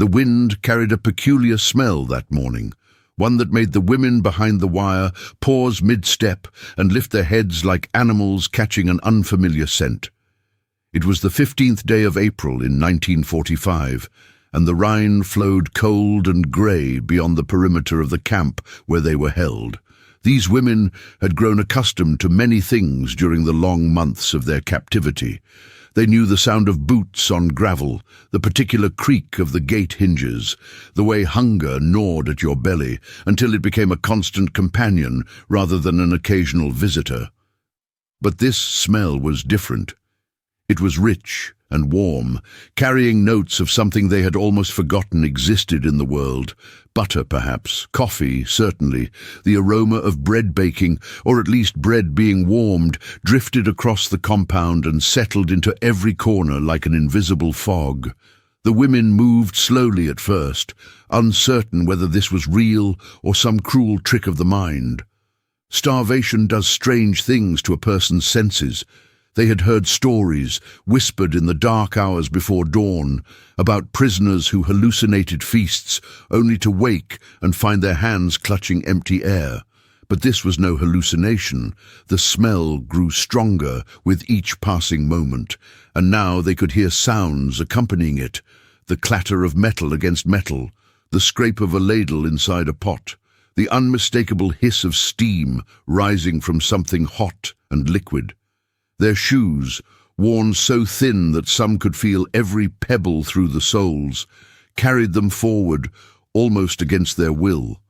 The wind carried a peculiar smell that morning, one that made the women behind the wire pause mid-step and lift their heads like animals catching an unfamiliar scent. It was the 15th day of April in 1945, and the Rhine flowed cold and grey beyond the perimeter of the camp where they were held. These women had grown accustomed to many things during the long months of their captivity. They knew the sound of boots on gravel, the particular creak of the gate hinges, the way hunger gnawed at your belly until it became a constant companion rather than an occasional visitor. But this smell was different. It was rich and warm, carrying notes of something they had almost forgotten existed in the world. Butter, perhaps, coffee, certainly. The aroma of bread baking, or at least bread being warmed, drifted across the compound and settled into every corner like an invisible fog. The women moved slowly at first, uncertain whether this was real or some cruel trick of the mind. Starvation does strange things to a person's senses. They had heard stories, whispered in the dark hours before dawn, about prisoners who hallucinated feasts only to wake and find their hands clutching empty air. But this was no hallucination. The smell grew stronger with each passing moment, and now they could hear sounds accompanying it: the clatter of metal against metal, the scrape of a ladle inside a pot, the unmistakable hiss of steam rising from something hot and liquid. Their shoes, worn so thin that some could feel every pebble through the soles, carried them forward almost against their will.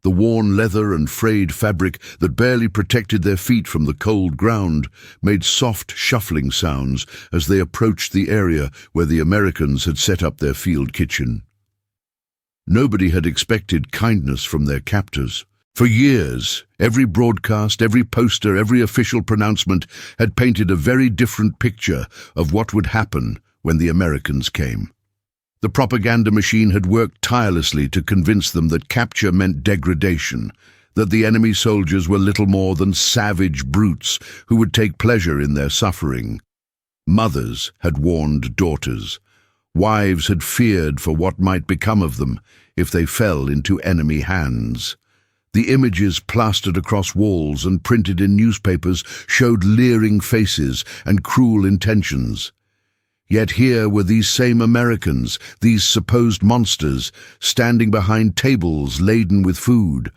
The worn leather and frayed fabric that barely protected their feet from the cold ground made soft shuffling sounds as they approached the area where the Americans had set up their field kitchen. Nobody had expected kindness from their captors. For years, every broadcast, every poster, every official pronouncement had painted a very different picture of what would happen when the Americans came. The propaganda machine had worked tirelessly to convince them that capture meant degradation, that the enemy soldiers were little more than savage brutes who would take pleasure in their suffering. Mothers had warned daughters. Wives had feared for what might become of them if they fell into enemy hands. The images plastered across walls and printed in newspapers showed leering faces and cruel intentions. Yet here were these same Americans, these supposed monsters, standing behind tables laden with food.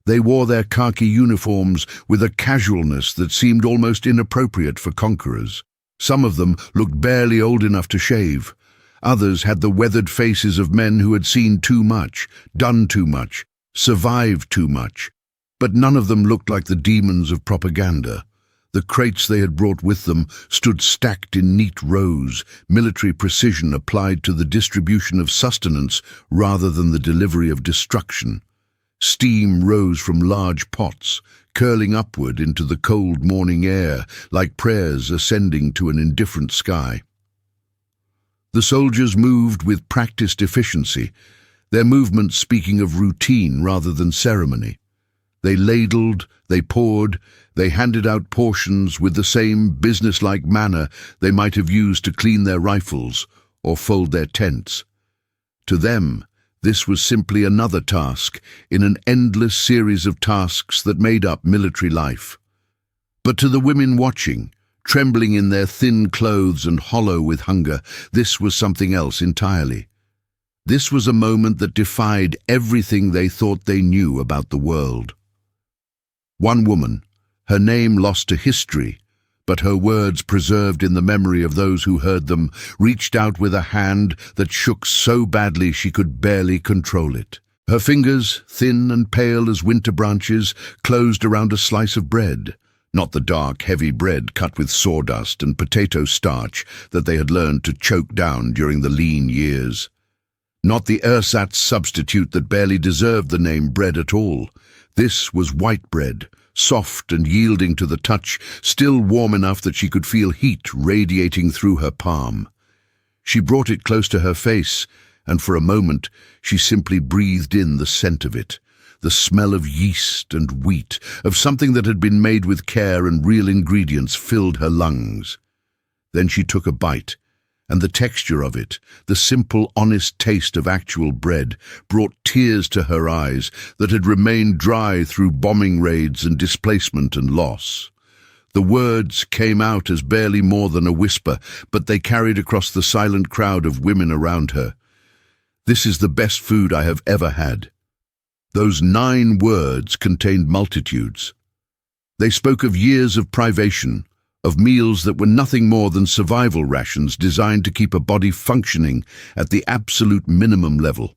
They wore their khaki uniforms with a casualness that seemed almost inappropriate for conquerors. Some of them looked barely old enough to shave. Others had the weathered faces of men who had seen too much, done too much, survived too much, but none of them looked like the demons of propaganda. The crates they had brought with them stood stacked in neat rows, military precision applied to the distribution of sustenance rather than the delivery of destruction. Steam rose from large pots, curling upward into the cold morning air like prayers ascending to an indifferent sky. The soldiers moved with practiced efficiency, their movements speaking of routine rather than ceremony. They ladled, they poured, they handed out portions with the same businesslike manner they might have used to clean their rifles or fold their tents. To them, this was simply another task in an endless series of tasks that made up military life. But to the women watching, trembling in their thin clothes and hollow with hunger, this was something else entirely. This was a moment that defied everything they thought they knew about the world. One woman, her name lost to history, but her words preserved in the memory of those who heard them, reached out with a hand that shook so badly she could barely control it. Her fingers, thin and pale as winter branches, closed around a slice of bread, not the dark, heavy bread cut with sawdust and potato starch that they had learned to choke down during the lean years. Not the ersatz substitute that barely deserved the name bread at all. This was white bread, soft and yielding to the touch, still warm enough that she could feel heat radiating through her palm. She brought it close to her face, and for a moment she simply breathed in the scent of it, the smell of yeast and wheat, of something that had been made with care and real ingredients filled her lungs. Then she took a bite, and the texture of it, the simple, honest taste of actual bread, brought tears to her eyes that had remained dry through bombing raids and displacement and loss. The words came out as barely more than a whisper, but they carried across the silent crowd of women around her. "This is the best food I have ever had." Those 9 words contained multitudes. They spoke of years of privation, of meals that were nothing more than survival rations designed to keep a body functioning at the absolute minimum level.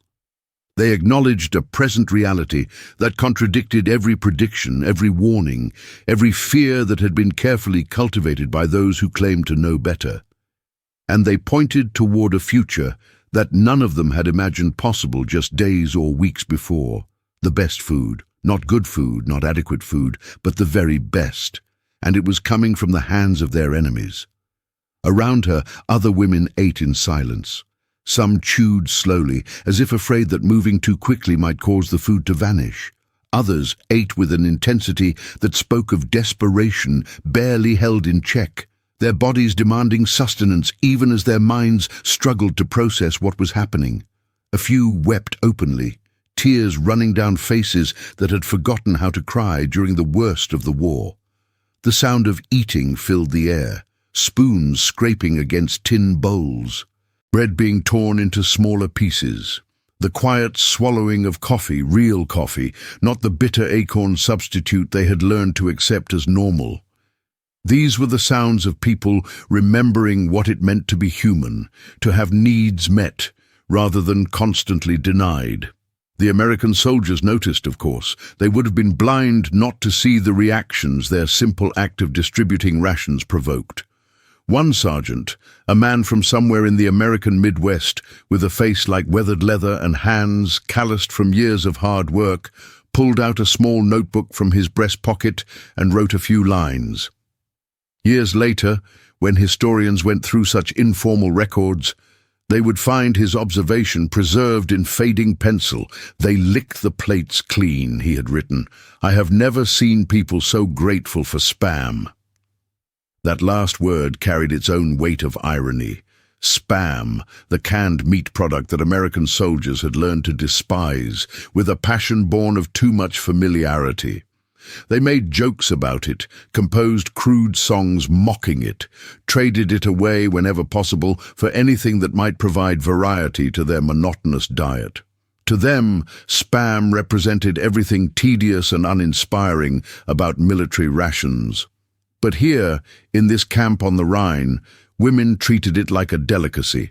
They acknowledged a present reality that contradicted every prediction, every warning, every fear that had been carefully cultivated by those who claimed to know better. And they pointed toward a future that none of them had imagined possible just days or weeks before. The best food, not good food, not adequate food, but the very best. And it was coming from the hands of their enemies. Around her, other women ate in silence. Some chewed slowly, as if afraid that moving too quickly might cause the food to vanish. Others ate with an intensity that spoke of desperation, barely held in check, their bodies demanding sustenance even as their minds struggled to process what was happening. A few wept openly, tears running down faces that had forgotten how to cry during the worst of the war. The sound of eating filled the air, spoons scraping against tin bowls, bread being torn into smaller pieces, the quiet swallowing of coffee, real coffee, not the bitter acorn substitute they had learned to accept as normal. These were the sounds of people remembering what it meant to be human, to have needs met, rather than constantly denied. The American soldiers noticed, of course. They would have been blind not to see the reactions their simple act of distributing rations provoked. One sergeant, a man from somewhere in the American Midwest, with a face like weathered leather and hands calloused from years of hard work, pulled out a small notebook from his breast pocket and wrote a few lines. Years later, when historians went through such informal records, they would find his observation preserved in fading pencil. "They lick the plates clean," he had written. "I have never seen people so grateful for Spam." That last word carried its own weight of irony. Spam, the canned meat product that American soldiers had learned to despise, with a passion born of too much familiarity. They made jokes about it, composed crude songs mocking it, traded it away whenever possible for anything that might provide variety to their monotonous diet. To them, Spam represented everything tedious and uninspiring about military rations. But here, in this camp on the Rhine, women treated it like a delicacy.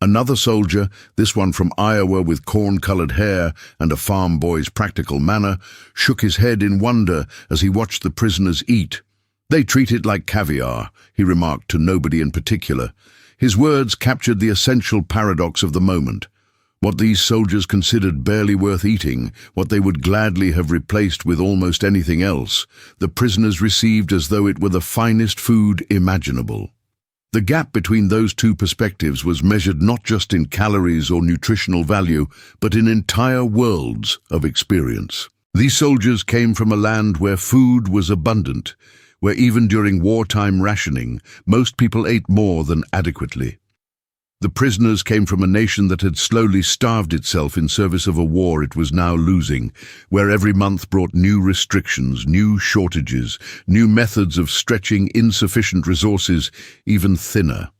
Another soldier, this one from Iowa with corn-colored hair and a farm boy's practical manner, shook his head in wonder as he watched the prisoners eat. "They treat it like caviar," he remarked to nobody in particular. His words captured the essential paradox of the moment. What these soldiers considered barely worth eating, what they would gladly have replaced with almost anything else, the prisoners received as though it were the finest food imaginable. The gap between those two perspectives was measured not just in calories or nutritional value, but in entire worlds of experience. These soldiers came from a land where food was abundant, where even during wartime rationing, most people ate more than adequately. The prisoners came from a nation that had slowly starved itself in service of a war it was now losing, where every month brought new restrictions, new shortages, new methods of stretching insufficient resources even thinner.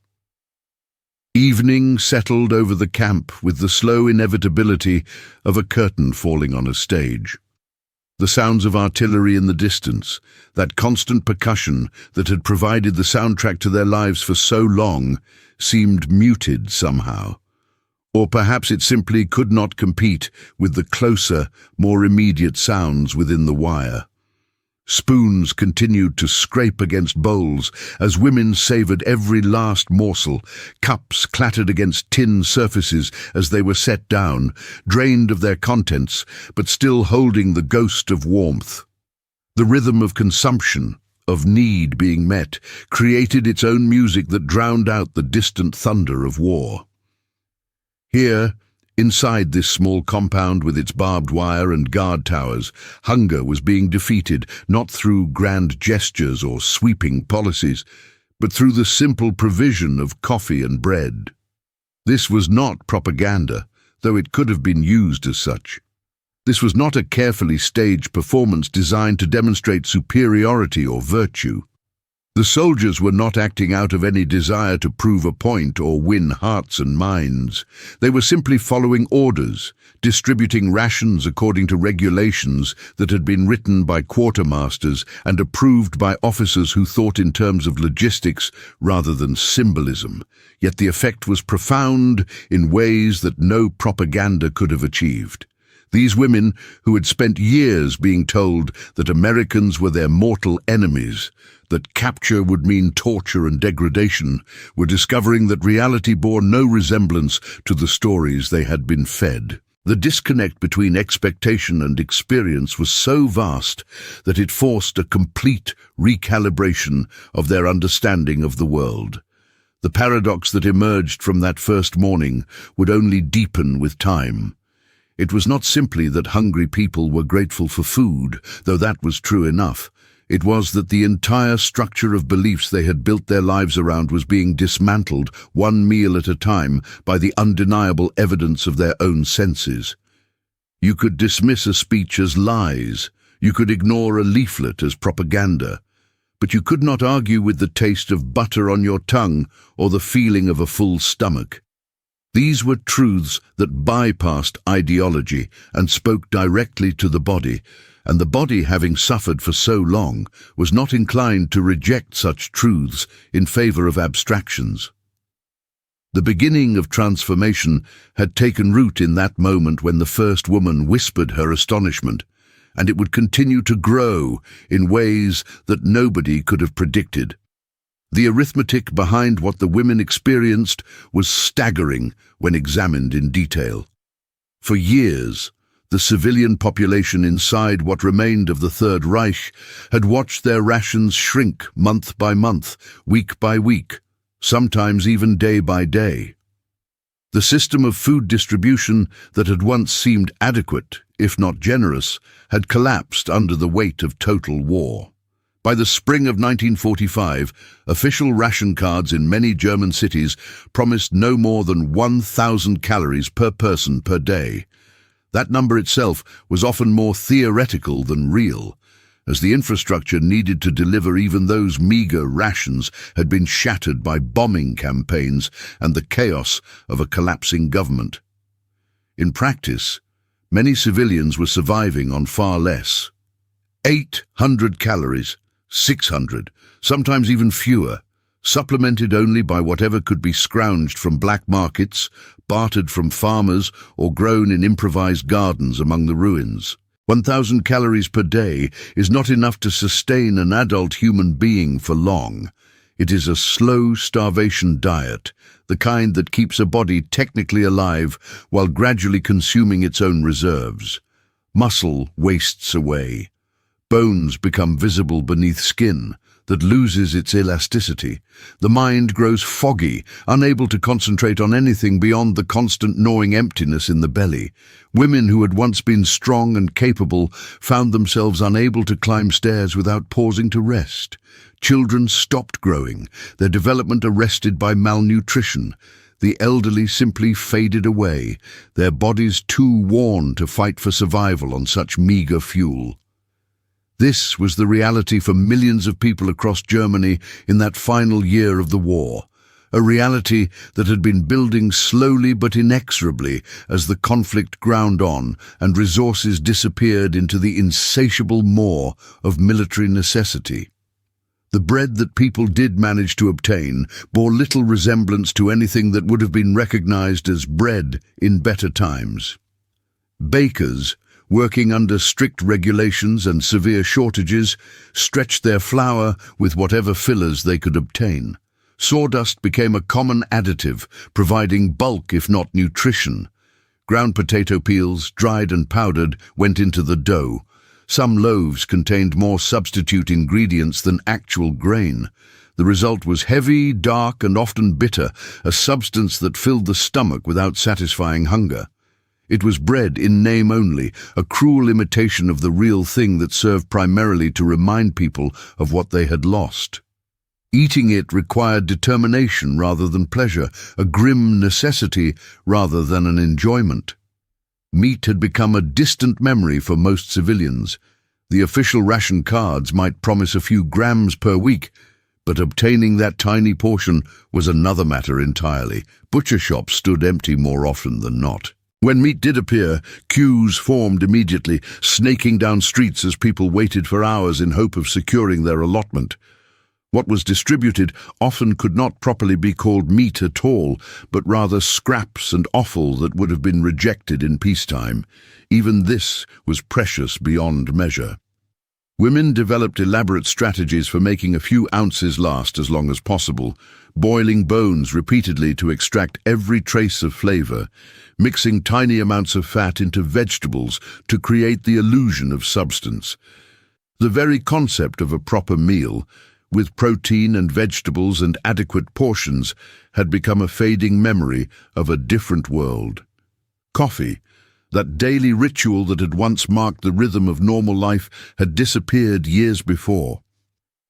Evening settled over the camp with the slow inevitability of a curtain falling on a stage. The sounds of artillery in the distance, that constant percussion that had provided the soundtrack to their lives for so long, seemed muted somehow. Or perhaps it simply could not compete with the closer, more immediate sounds within the wire. Spoons continued to scrape against bowls as women savored every last morsel. Cups clattered against tin surfaces as they were set down, drained of their contents, but still holding the ghost of warmth. The rhythm of consumption, of need being met, created its own music that drowned out the distant thunder of war. Here, inside this small compound with its barbed wire and guard towers, hunger was being defeated not through grand gestures or sweeping policies, but through the simple provision of coffee and bread. This was not propaganda, though it could have been used as such. This was not a carefully staged performance designed to demonstrate superiority or virtue. The soldiers were not acting out of any desire to prove a point or win hearts and minds. They were simply following orders, distributing rations according to regulations that had been written by quartermasters and approved by officers who thought in terms of logistics rather than symbolism. Yet the effect was profound in ways that no propaganda could have achieved. These women, who had spent years being told that Americans were their mortal enemies, that capture would mean torture and degradation, were discovering that reality bore no resemblance to the stories they had been fed. The disconnect between expectation and experience was so vast that it forced a complete recalibration of their understanding of the world. The paradox that emerged from that first morning would only deepen with time. It was not simply that hungry people were grateful for food, though that was true enough. It was that the entire structure of beliefs they had built their lives around was being dismantled, one meal at a time, by the undeniable evidence of their own senses. You could dismiss a speech as lies, you could ignore a leaflet as propaganda, but you could not argue with the taste of butter on your tongue or the feeling of a full stomach. These were truths that bypassed ideology and spoke directly to the body, and the body, having suffered for so long, was not inclined to reject such truths in favor of abstractions. The beginning of transformation had taken root in that moment when the first woman whispered her astonishment, and it would continue to grow in ways that nobody could have predicted. The arithmetic behind what the women experienced was staggering when examined in detail. For years, the civilian population inside what remained of the Third Reich had watched their rations shrink month by month, week by week, sometimes even day by day. The system of food distribution that had once seemed adequate, if not generous, had collapsed under the weight of total war. By the spring of 1945, official ration cards in many German cities promised no more than 1,000 calories per person per day. That number itself was often more theoretical than real, as the infrastructure needed to deliver even those meager rations had been shattered by bombing campaigns and the chaos of a collapsing government. In practice, many civilians were surviving on far less. 800 calories. 600, sometimes even fewer, supplemented only by whatever could be scrounged from black markets, bartered from farmers, or grown in improvised gardens among the ruins. 1,000 calories per day is not enough to sustain an adult human being for long. It is a slow starvation diet, the kind that keeps a body technically alive while gradually consuming its own reserves. Muscle wastes away. Bones become visible beneath skin that loses its elasticity. The mind grows foggy, unable to concentrate on anything beyond the constant gnawing emptiness in the belly. Women who had once been strong and capable found themselves unable to climb stairs without pausing to rest. Children stopped growing, their development arrested by malnutrition. The elderly simply faded away, their bodies too worn to fight for survival on such meager fuel. This was the reality for millions of people across Germany in that final year of the war, a reality that had been building slowly but inexorably as the conflict ground on and resources disappeared into the insatiable maw of military necessity. The bread that people did manage to obtain bore little resemblance to anything that would have been recognized as bread in better times. Bakers, working under strict regulations and severe shortages, stretched their flour with whatever fillers they could obtain. Sawdust became a common additive, providing bulk if not nutrition. Ground potato peels, dried and powdered, went into the dough. Some loaves contained more substitute ingredients than actual grain. The result was heavy, dark, and often bitter, a substance that filled the stomach without satisfying hunger. It was bread in name only, a cruel imitation of the real thing that served primarily to remind people of what they had lost. Eating it required determination rather than pleasure, a grim necessity rather than an enjoyment. Meat had become a distant memory for most civilians. The official ration cards might promise a few grams per week, but obtaining that tiny portion was another matter entirely. Butcher shops stood empty more often than not. When meat did appear, queues formed immediately, snaking down streets as people waited for hours in hope of securing their allotment. What was distributed often could not properly be called meat at all, but rather scraps and offal that would have been rejected in peacetime. Even this was precious beyond measure. Women developed elaborate strategies for making a few ounces last as long as possible, boiling bones repeatedly to extract every trace of flavor, mixing tiny amounts of fat into vegetables to create the illusion of substance. The very concept of a proper meal, with protein and vegetables and adequate portions, had become a fading memory of a different world. Coffee, that daily ritual that had once marked the rhythm of normal life, had disappeared years before.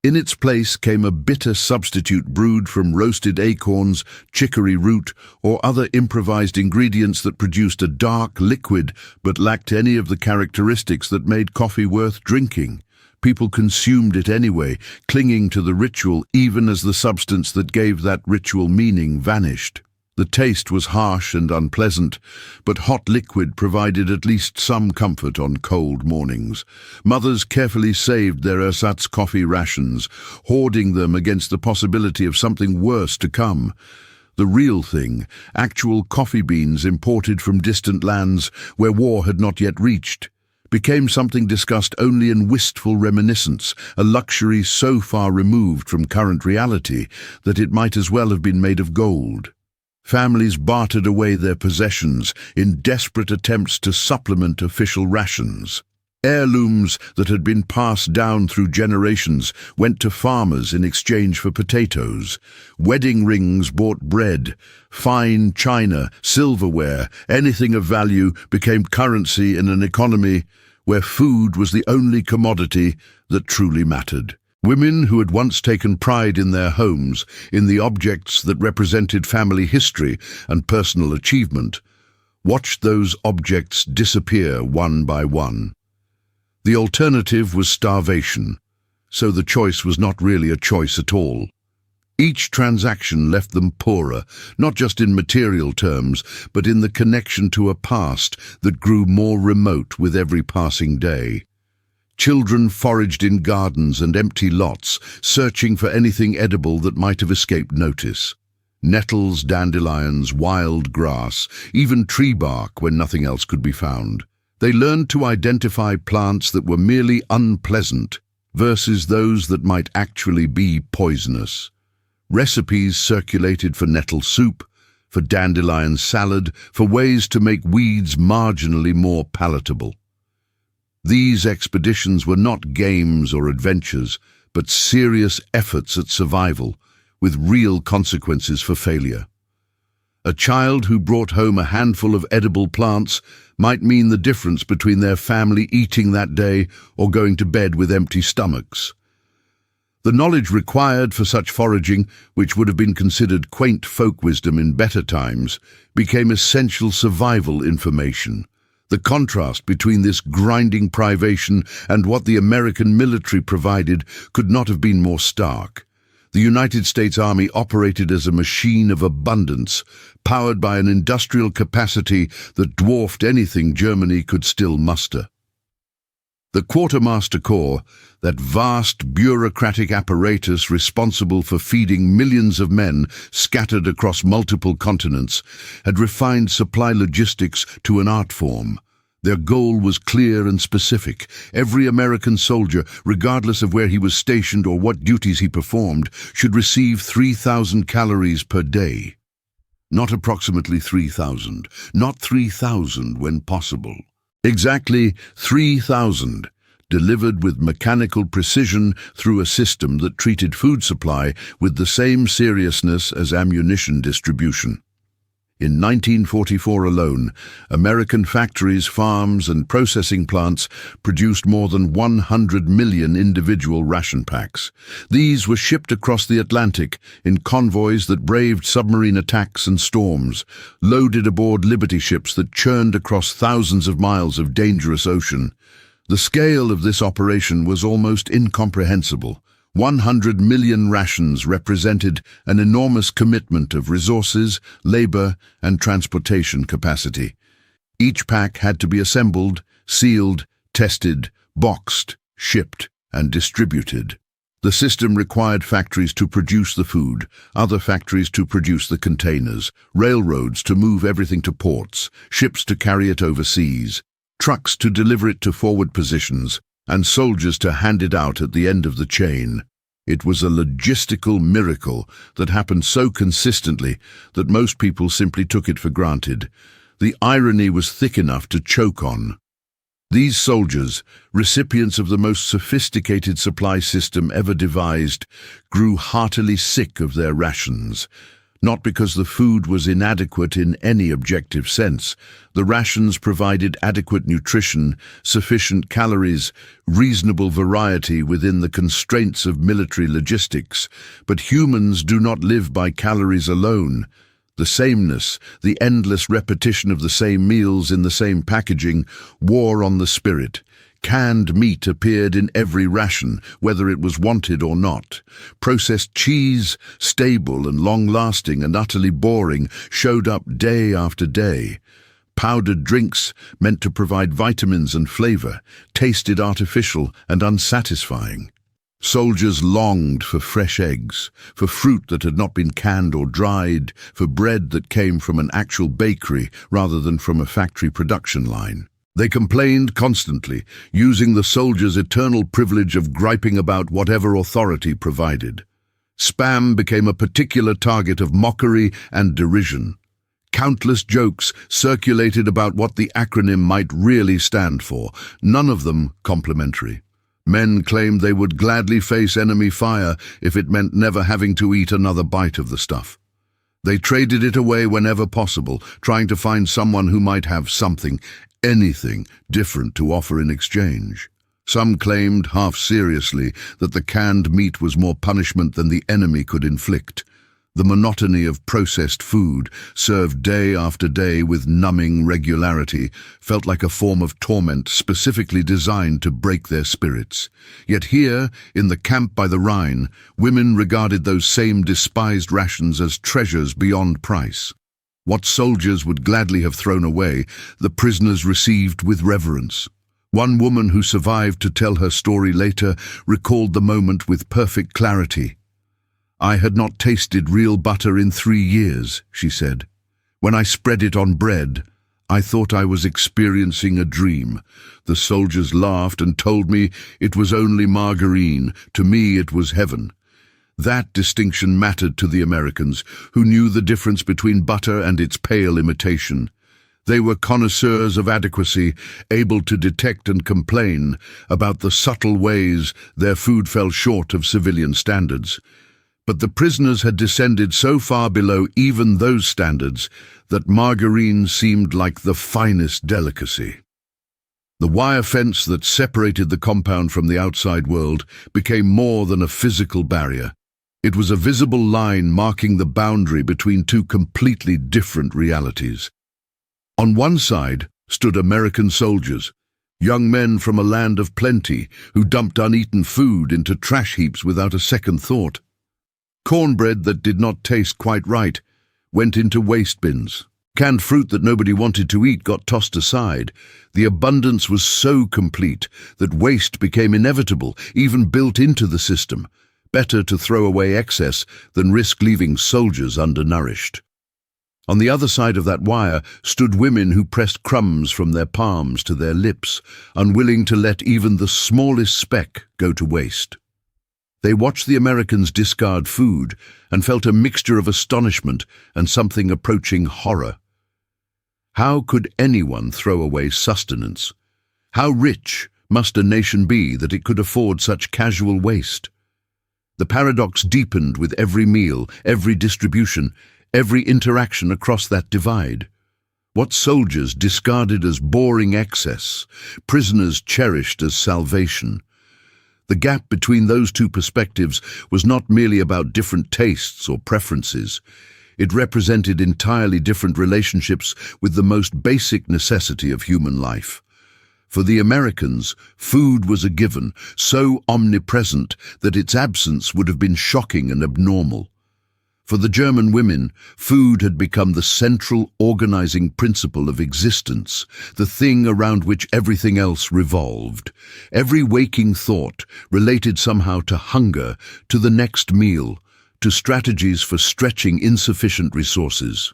In its place came a bitter substitute brewed from roasted acorns, chicory root, or other improvised ingredients that produced a dark liquid but lacked any of the characteristics that made coffee worth drinking. People consumed it anyway, clinging to the ritual even as the substance that gave that ritual meaning vanished. The taste was harsh and unpleasant, but hot liquid provided at least some comfort on cold mornings. Mothers carefully saved their ersatz coffee rations, hoarding them against the possibility of something worse to come. The real thing, actual coffee beans imported from distant lands where war had not yet reached, became something discussed only in wistful reminiscence, a luxury so far removed from current reality that it might as well have been made of gold. Families bartered away their possessions in desperate attempts to supplement official rations. Heirlooms that had been passed down through generations went to farmers in exchange for potatoes. Wedding rings bought bread. Fine china, silverware, anything of value became currency in an economy where food was the only commodity that truly mattered. Women who had once taken pride in their homes, in the objects that represented family history and personal achievement, watched those objects disappear one by one. The alternative was starvation, so the choice was not really a choice at all. Each transaction left them poorer, not just in material terms, but in the connection to a past that grew more remote with every passing day. Children foraged in gardens and empty lots, searching for anything edible that might have escaped notice. Nettles, dandelions, wild grass, even tree bark when nothing else could be found. They learned to identify plants that were merely unpleasant versus those that might actually be poisonous. Recipes circulated for nettle soup, for dandelion salad, for ways to make weeds marginally more palatable. These expeditions were not games or adventures, but serious efforts at survival, with real consequences for failure. A child who brought home a handful of edible plants might mean the difference between their family eating that day or going to bed with empty stomachs. The knowledge required for such foraging, which would have been considered quaint folk wisdom in better times, became essential survival information. The contrast between this grinding privation and what the American military provided could not have been more stark. The United States Army operated as a machine of abundance, powered by an industrial capacity that dwarfed anything Germany could still muster. The Quartermaster Corps, that vast bureaucratic apparatus responsible for feeding millions of men scattered across multiple continents, had refined supply logistics to an art form. Their goal was clear and specific. Every American soldier, regardless of where he was stationed or what duties he performed, should receive 3,000 calories per day. Not approximately 3,000, not 3,000 when possible. Exactly 3,000, delivered with mechanical precision through a system that treated food supply with the same seriousness as ammunition distribution. In 1944 alone, American factories, farms, and processing plants produced more than 100 million individual ration packs. These were shipped across the Atlantic in convoys that braved submarine attacks and storms, loaded aboard Liberty ships that churned across thousands of miles of dangerous ocean. The scale of this operation was almost incomprehensible. 100 million rations represented an enormous commitment of resources, labor, and transportation capacity. Each pack had to be assembled, sealed, tested, boxed, shipped, and distributed. The system required factories to produce the food, other factories to produce the containers, railroads to move everything to ports, ships to carry it overseas, trucks to deliver it to forward positions, and soldiers to hand it out at the end of the chain. It was a logistical miracle that happened so consistently that most people simply took it for granted. The irony was thick enough to choke on. These soldiers, recipients of the most sophisticated supply system ever devised, grew heartily sick of their rations. Not because the food was inadequate in any objective sense. The rations provided adequate nutrition, sufficient calories, reasonable variety within the constraints of military logistics. But humans do not live by calories alone. The sameness, the endless repetition of the same meals in the same packaging, wore on the spirit. Canned meat appeared in every ration, whether it was wanted or not. Processed cheese, stable and long-lasting and utterly boring, showed up day after day. Powdered drinks, meant to provide vitamins and flavor, tasted artificial and unsatisfying. Soldiers longed for fresh eggs, for fruit that had not been canned or dried, for bread that came from an actual bakery rather than from a factory production line. They complained constantly, using the soldiers' eternal privilege of griping about whatever authority provided. Spam became a particular target of mockery and derision. Countless jokes circulated about what the acronym might really stand for, none of them complimentary. Men claimed they would gladly face enemy fire if it meant never having to eat another bite of the stuff. They traded it away whenever possible, trying to find someone who might have something, anything different to offer in exchange. Some claimed, half seriously, that the canned meat was more punishment than the enemy could inflict. The monotony of processed food, served day after day with numbing regularity, felt like a form of torment specifically designed to break their spirits. Yet here, in the camp by the Rhine, women regarded those same despised rations as treasures beyond price. What soldiers would gladly have thrown away, the prisoners received with reverence. One woman who survived to tell her story later recalled the moment with perfect clarity. "I had not tasted real butter in 3 years," she said. "When I spread it on bread, I thought I was experiencing a dream. The soldiers laughed and told me it was only margarine. To me it was heaven." That distinction mattered to the Americans, who knew the difference between butter and its pale imitation. They were connoisseurs of adequacy, able to detect and complain about the subtle ways their food fell short of civilian standards. But the prisoners had descended so far below even those standards that margarine seemed like the finest delicacy. The wire fence that separated the compound from the outside world became more than a physical barrier. It was a visible line marking the boundary between two completely different realities. On one side stood American soldiers, young men from a land of plenty who dumped uneaten food into trash heaps without a second thought. Cornbread that did not taste quite right went into waste bins. Canned fruit that nobody wanted to eat got tossed aside. The abundance was so complete that waste became inevitable, even built into the system. Better to throw away excess than risk leaving soldiers undernourished. On the other side of that wire stood women who pressed crumbs from their palms to their lips, unwilling to let even the smallest speck go to waste. They watched the Americans discard food and felt a mixture of astonishment and something approaching horror. How could anyone throw away sustenance? How rich must a nation be that it could afford such casual waste? The paradox deepened with every meal, every distribution, every interaction across that divide. What soldiers discarded as boring excess, prisoners cherished as salvation. The gap between those two perspectives was not merely about different tastes or preferences. It represented entirely different relationships with the most basic necessity of human life. For the Americans, food was a given, so omnipresent that its absence would have been shocking and abnormal. For the German women, food had become the central organizing principle of existence, the thing around which everything else revolved. Every waking thought related somehow to hunger, to the next meal, to strategies for stretching insufficient resources.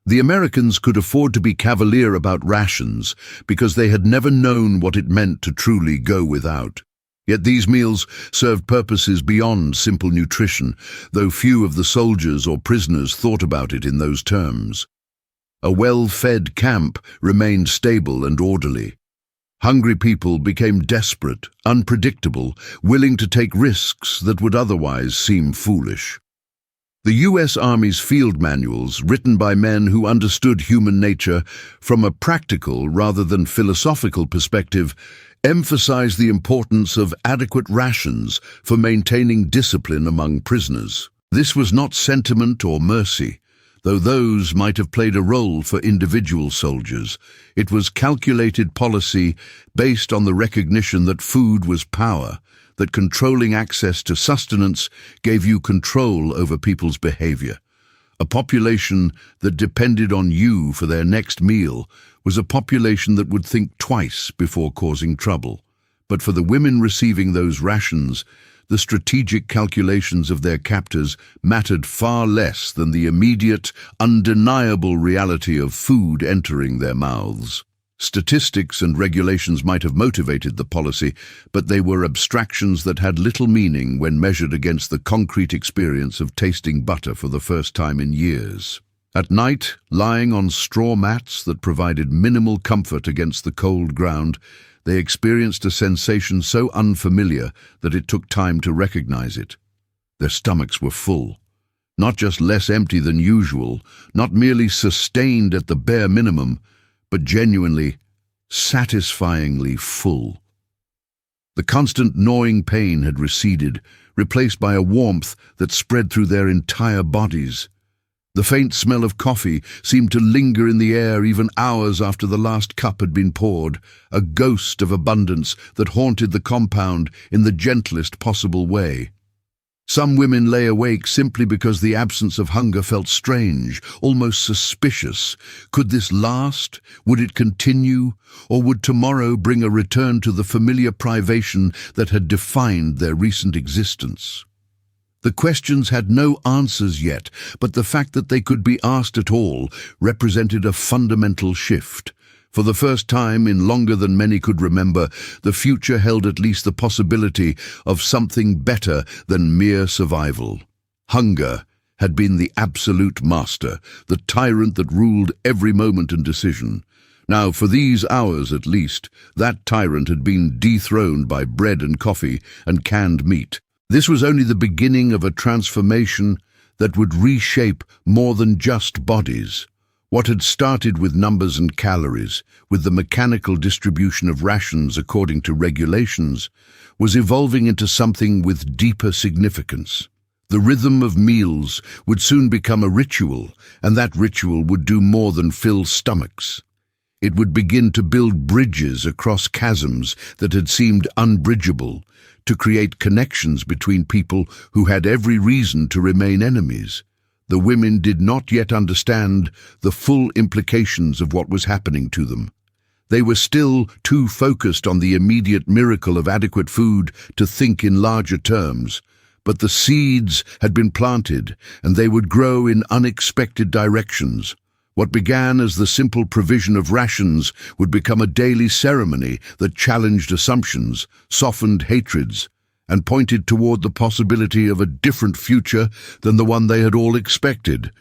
The Americans could afford to be cavalier about rations because they had never known what it meant to truly go without. Yet these meals served purposes beyond simple nutrition, though few of the soldiers or prisoners thought about it in those terms. A well-fed camp remained stable and orderly. Hungry people became desperate, unpredictable, willing to take risks that would otherwise seem foolish. The U.S. Army's field manuals, written by men who understood human nature from a practical rather than philosophical perspective, emphasize the importance of adequate rations for maintaining discipline among prisoners. This was not sentiment or mercy, though those might have played a role for individual soldiers. It was calculated policy based on the recognition that food was power, that controlling access to sustenance gave you control over people's behavior. A population that depended on you for their next meal was a population that would think twice before causing trouble. But for the women receiving those rations, the strategic calculations of their captors mattered far less than the immediate, undeniable reality of food entering their mouths. Statistics and regulations might have motivated the policy, but they were abstractions that had little meaning when measured against the concrete experience of tasting butter for the first time in years. At night, lying on straw mats that provided minimal comfort against the cold ground, they experienced a sensation so unfamiliar that it took time to recognize it. Their stomachs were full. Not just less empty than usual, not merely sustained at the bare minimum, but genuinely, satisfyingly full. The constant gnawing pain had receded, replaced by a warmth that spread through their entire bodies. The faint smell of coffee seemed to linger in the air even hours after the last cup had been poured, a ghost of abundance that haunted the compound in the gentlest possible way. Some women lay awake simply because the absence of hunger felt strange, almost suspicious. Could this last? Would it continue? Or would tomorrow bring a return to the familiar privation that had defined their recent existence? The questions had no answers yet, but the fact that they could be asked at all represented a fundamental shift. For the first time in longer than many could remember, the future held at least the possibility of something better than mere survival. Hunger had been the absolute master, the tyrant that ruled every moment and decision. Now, for these hours at least, that tyrant had been dethroned by bread and coffee and canned meat. This was only the beginning of a transformation that would reshape more than just bodies. What had started with numbers and calories, with the mechanical distribution of rations according to regulations, was evolving into something with deeper significance. The rhythm of meals would soon become a ritual, and that ritual would do more than fill stomachs. It would begin to build bridges across chasms that had seemed unbridgeable, to create connections between people who had every reason to remain enemies. The women did not yet understand the full implications of what was happening to them. They were still too focused on the immediate miracle of adequate food to think in larger terms, but the seeds had been planted, and they would grow in unexpected directions. What began as the simple provision of rations would become a daily ceremony that challenged assumptions, softened hatreds, and pointed toward the possibility of a different future than the one they had all expected.